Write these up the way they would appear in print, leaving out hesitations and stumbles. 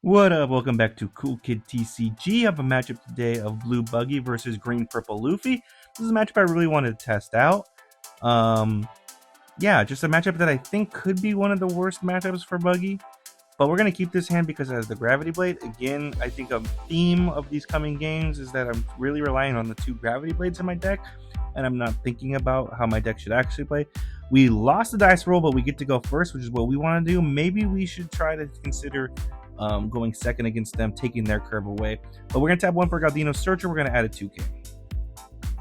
What up? Welcome back to Cool Kid TCG. I have a matchup today of Blue Buggy versus Green Purple Luffy. This is a matchup I really wanted to test out. Yeah, just a matchup that I think could be one of the worst matchups for Buggy. But we're going to keep this hand because it has the Gravity Blade. Again, I think a theme of these coming games is that I'm really relying on the two Gravity Blades in my deck, and I'm not thinking about how my deck should actually play. We lost the dice roll, but we get to go first, which is what we want to do. Maybe we should try to consider going second against them, taking their curve away. But we're going to tap one for Galdino's Searcher. We're going to add a 2K.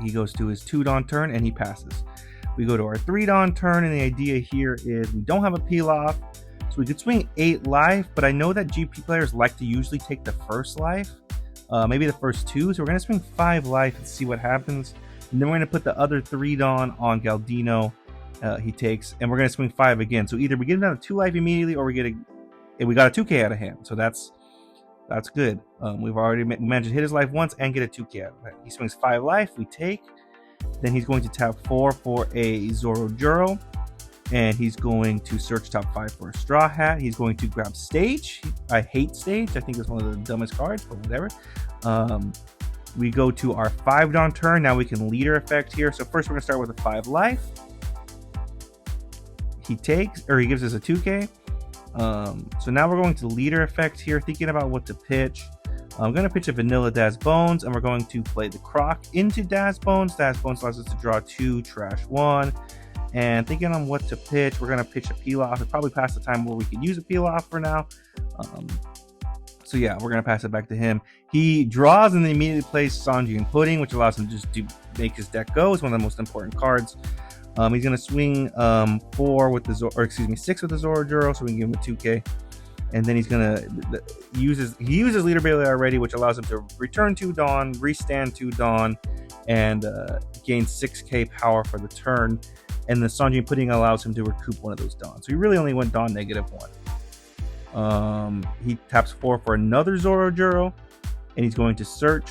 He goes to his 2-Dawn turn, and he passes. We go to our 3-Dawn turn, and the idea here is we don't have a peel off. So we could swing 8 life, but I know that GP players like to usually take the first life, maybe the first 2. So we're going to swing 5 life and see what happens. And then we're going to put the other 3-Dawn on Galdino. He takes, and we're going to swing 5 again. So either we get him down to 2 life immediately, or we got a 2K out of hand. So that's good. We've already managed to hit his life once and get a 2K out of it. He swings 5 life. We take. Then he's going to tap 4 for a Zoro Juro. And he's going to search top 5 for a Straw Hat. He's going to grab Stage. I hate Stage. I think it's one of the dumbest cards, but whatever. We go to our 5-Dawn turn. Now we can leader effect here. So first we're going to start with a 5 life. He takes, or he gives us a 2K. So now we're going to leader effect here, thinking about what to pitch. I'm going to pitch a vanilla Daz Bones, and we're going to play the Croc into Daz Bones. Daz Bones allows us to draw 2, trash 1. And thinking on what to pitch, we're going to pitch a peel off. It's probably past the time where we could use a peel off for now. So yeah, we're going to pass it back to him. He draws and then immediately plays Sanji and Pudding, which allows him to just make his deck go. It's one of the most important cards. He's going to swing 4 with the Zoro, or excuse me, 6 with the Zoro Juro, so we can give him a 2K. And then he's going to uses Leader Ability already, which allows him to return 2 Dawn, restand 2 Dawn, and gain 6K power for the turn. And the Sanji and Pudding allows him to recoup one of those Dawns. So he really only went Dawn -1. He taps 4 for another Zoro Juro, and he's going to search.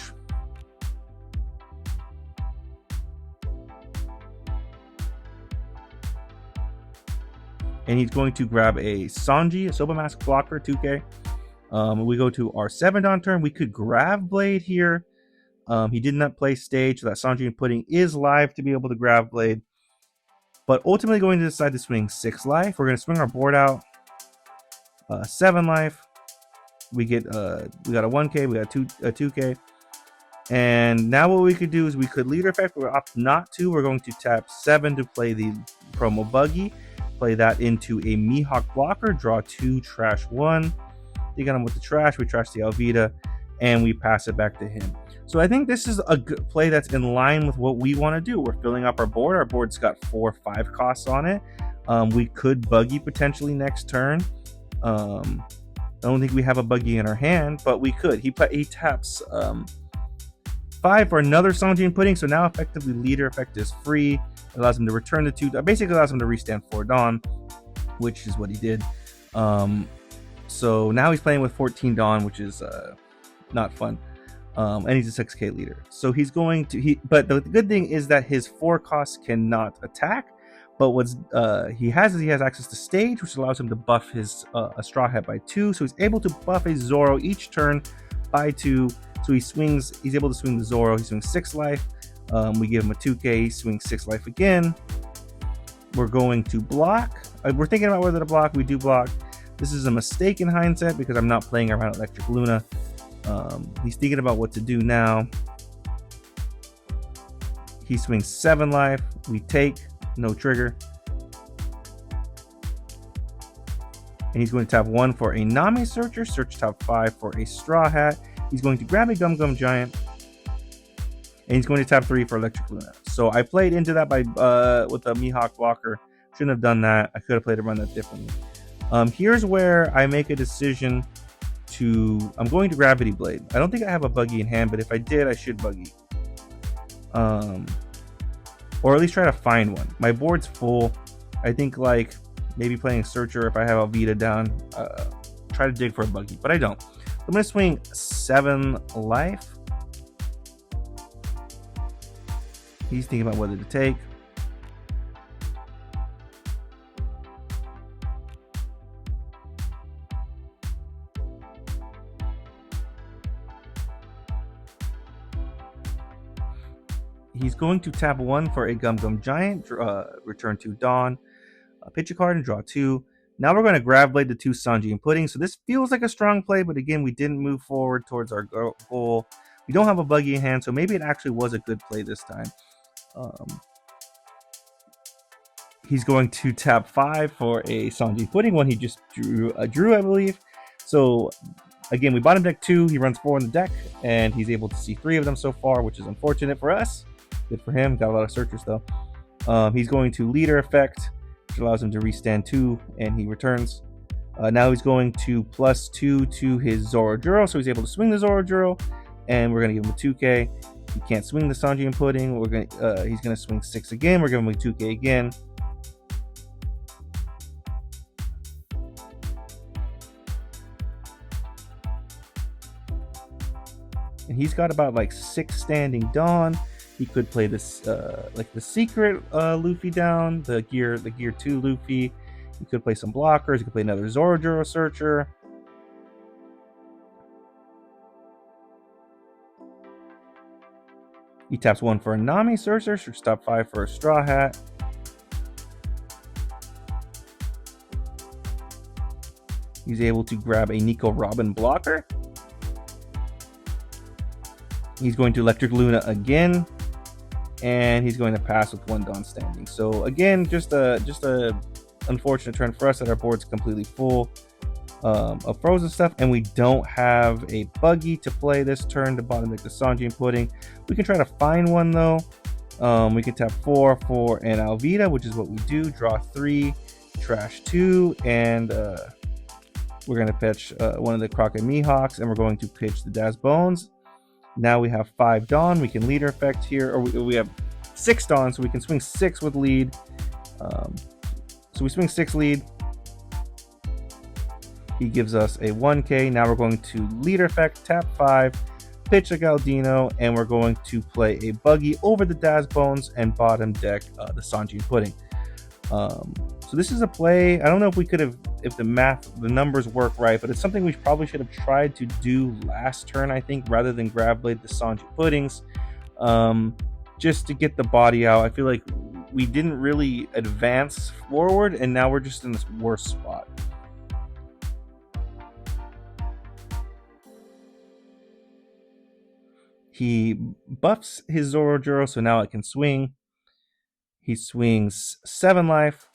And he's going to grab a Sanji, a Soba Mask blocker, 2K. We go to our 7-Dawn turn. We could grab Blade here. He did not play Stage, so that Sanji and Pudding is live to be able to grab Blade. But ultimately going to decide to swing 6 life. We're going to swing our board out. 7 life. We got a 1K. We got a 2K. And now what we could do is we could leader effect. We're opt not to. We're going to tap 7 to play the promo Buggy. Play that into a Mihawk blocker. Draw 2, trash 1. You got him with the trash. We trash the Alvida. And we pass it back to him. So I think this is a good play that's in line with what we want to do. We're filling up our board. Our board's got 4/5 costs on it. We could Buggy potentially next turn. I don't think we have a Buggy in our hand, but we could. He taps 5 for another Sanji and Pudding. So now effectively leader effect is free. It allows him to return the 2. Basically allows him to restand 4 Dawn, which is what he did. So now he's playing with 14 Dawn, which is not fun. And he's a 6K leader. So he's going to but the good thing is that his 4 costs cannot attack. But what's he has access to Stage, which allows him to buff his a Straw Hat by 2. So he's able to buff a Zoro each turn by 2. So he's able to swing the Zoro. He swings 6 life. We give him a 2K, he swings 6 life again. We're going to block. We're thinking about whether to block. We do block. This is a mistake in hindsight because I'm not playing around Electric Luna. He's thinking about what to do now. He swings 7 life. We take, no trigger. And he's going to tap 1 for a Nami Searcher, search top 5 for a Straw Hat. He's going to grab a Gum Gum Giant. And he's going to tap 3 for Electric Luna. So I played into that by with a Mihawk blocker. Shouldn't have done that. I could have played around that differently. Here's where I make a decision I'm going to Gravity Blade. I don't think I have a Buggy in hand, but if I did, I should Buggy. Or at least try to find one. My board's full. I think like maybe playing Searcher if I have Alvida down. Try to dig for a Buggy, but I don't. I'm going to swing 7 life. He's thinking about whether to take. He's going to tap 1 for a Gum Gum Giant, return 2 Dawn, pitch a card and draw 2. Now we're going to Grab Blade the 2 Sanji and Pudding. So this feels like a strong play, but again, we didn't move forward towards our goal. We don't have a Buggy in hand, so maybe it actually was a good play this time. He's going to tap 5 for a Sanji Pudding, one he just drew, I believe. So again, we bottom deck 2. He runs 4 in the deck, and he's able to see 3 of them so far, which is unfortunate for us. Good for him. Got a lot of searchers though. He's going to Leader Effect, which allows him to restand 2, and he returns. Now he's going to +2 to his Zorojuro, so he's able to swing the Zorojuro, and we're going to give him a 2K. He can't swing the Sanji and Pudding. He's going to swing 6 again. We're giving him a 2K again. And he's got about like 6 standing Dawn. He could play this like the secret Luffy down, the gear 2 Luffy. He could play some blockers. He could play another Zorojuro Searcher. He taps 1 for a Nami Searcher, stop 5 for a Straw Hat. He's able to grab a Nico Robin blocker. He's going to Electric Luna again, and he's going to pass with 1 Dawn standing. So again, just a unfortunate turn for us that our board's completely full of frozen stuff, and we don't have a Buggy to play this turn to bottom deck the Sanji and Pudding. We can try to find one though. We can tap 4 for an Alvida, which is what we do. Draw 3, trash 2, and we're going to pitch one of the Crockett Mihawks, and we're going to pitch the Daz Bones. Now we have 5 Dawn. We can Leader Effect here, or we have 6 Dawn, so we can swing 6 with lead. So we swing 6 lead. He gives us a 1K. Now we're going to Leader Effect, tap 5, pitch a Galdino, and we're going to play a Buggy over the Daz Bones and bottom deck the Sanji and Pudding. So this is a play. I don't know if we could have, if the numbers work right, but it's something we probably should have tried to do last turn, I think, rather than Grab Blade the Sanji Puddings, just to get the body out. I feel like we didn't really advance forward, and now we're just in this worse spot. He buffs his Zorojuro, so now it can swing. He swings 7 life.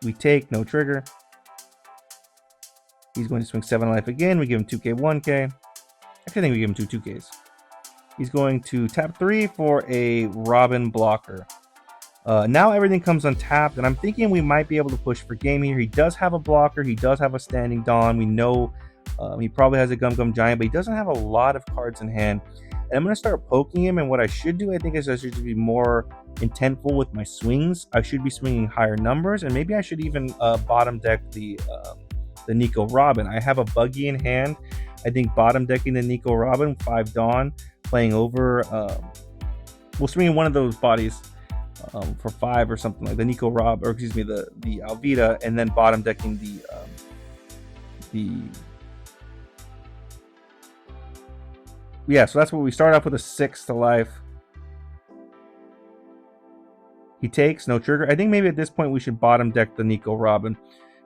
We take, no trigger. He's going to swing 7 life again. We give him 2K, 1K. Actually, I think we give him 2 2Ks. He's going to tap 3 for a Robin blocker. Now everything comes untapped, and I'm thinking we might be able to push for game here. He does have a blocker. He does have a standing Dawn. We know he probably has a Gum Gum Giant, but he doesn't have a lot of cards in hand. And I'm going to start poking him, and what I should do, I think, is I should be more intentful with my swings. I should be swinging higher numbers, and maybe I should even bottom deck the Nico Robin. I have a Buggy in hand. I think bottom decking the Nico Robin, 5 Dawn, playing over, we'll swing in one of those bodies for 5 or something like the Nico Rob, or excuse me, the Alvida, and then bottom decking yeah, so that's what we start off with, a 6 to life. He takes, no trigger. I think maybe at this point we should bottom deck the Nico Robin.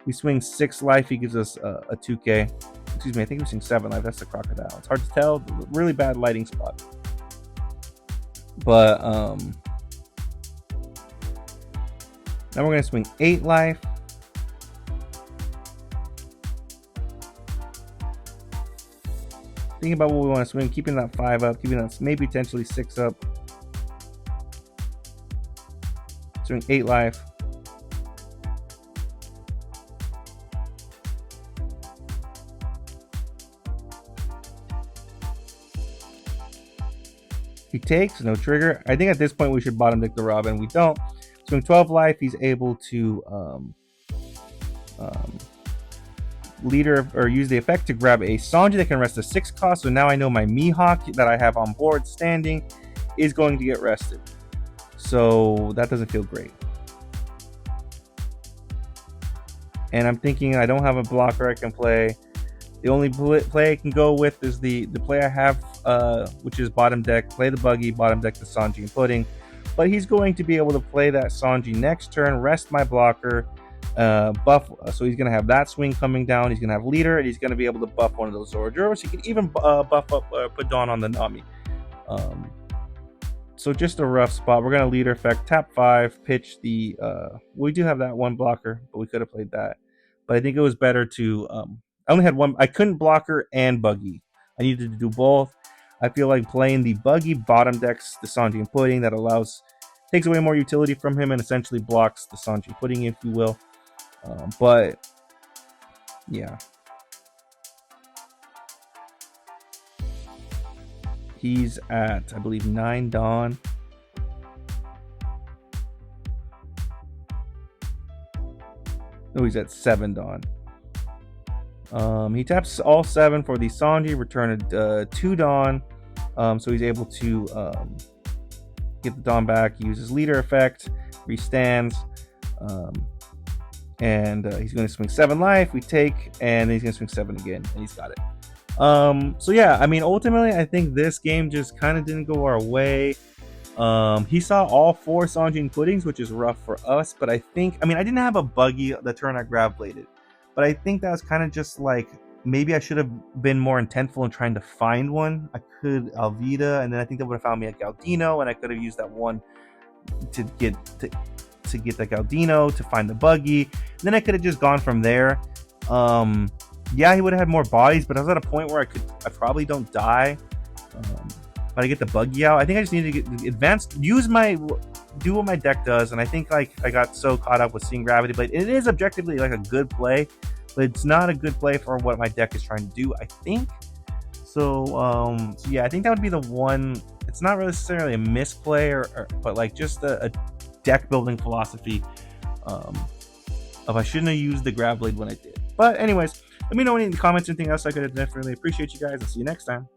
We swing 6 life, he gives us a 2K. Excuse me, I think we swing 7 life. That's the Crocodile. It's hard to tell. Really bad lighting spot. But now we're going to swing 8 life. Thinking about what we want to swing, keeping that 5 up, keeping that maybe potentially 6 up. Swing 8 life. He takes, no trigger. I think at this point we should bottom deck the Robin. We don't. Swing 12 life. He's able to leader or use the effect to grab a Sanji that can rest a 6 cost. So now I know my Mihawk that I have on board standing is going to get rested. So that doesn't feel great. And I'm thinking I don't have a blocker I can play. The only play I can go with is the play I have, which is bottom deck, play the Buggy, bottom deck the Sanji and Pudding. But he's going to be able to play that Sanji next turn, rest my blocker, buff. So he's going to have that swing coming down. He's going to have leader, and he's going to be able to buff one of those Zorojuros. He can even buff up, put Dawn on the Nami. So just a rough spot. We're going to leader effect, tap 5, pitch the... we do have that one blocker, but we could have played that. But I think it was better to... I only had one. I couldn't blocker and Buggy. I needed to do both. I feel like playing the Buggy bottom decks the Sanji and Pudding. That takes away more utility from him and essentially blocks the Sanji and Pudding, if you will. But yeah, he's at, I believe, 9 Dawn. No, he's at 7 Dawn. He taps all 7 for the Sanji, return a 2 Dawn, so he's able to get the Dawn back. He uses leader effect, restands, and he's going to swing 7 life. We take, and then he's going to swing 7 again, and he's got it. So yeah, I mean, ultimately, I think this game just kind of didn't go our way. He saw all 4 Sanji and Puddings, which is rough for us, but I didn't have a Buggy the turn I grab bladed. But I think that was kind of just like, maybe I should have been more intentful in trying to find one. I could Alvida, and then I think that would have found me a Galdino, and I could have used that one to get the Galdino to find the Buggy. And then I could have just gone from there. Yeah, he would have had more bodies, but I was at a point where I probably don't die. But I get the Buggy out. I think I just need to get advanced, do what my deck does, and I think like I got so caught up with seeing Gravity Blade. It is objectively like a good play, but it's not a good play for what my deck is trying to do, I think. So yeah, I think that would be the one. It's not necessarily a misplay, but like just a deck building philosophy of I shouldn't have used the Grav Blade when I did. But anyways, let me know in the comments anything else I could have. Definitely appreciate you guys. I'll see you next time.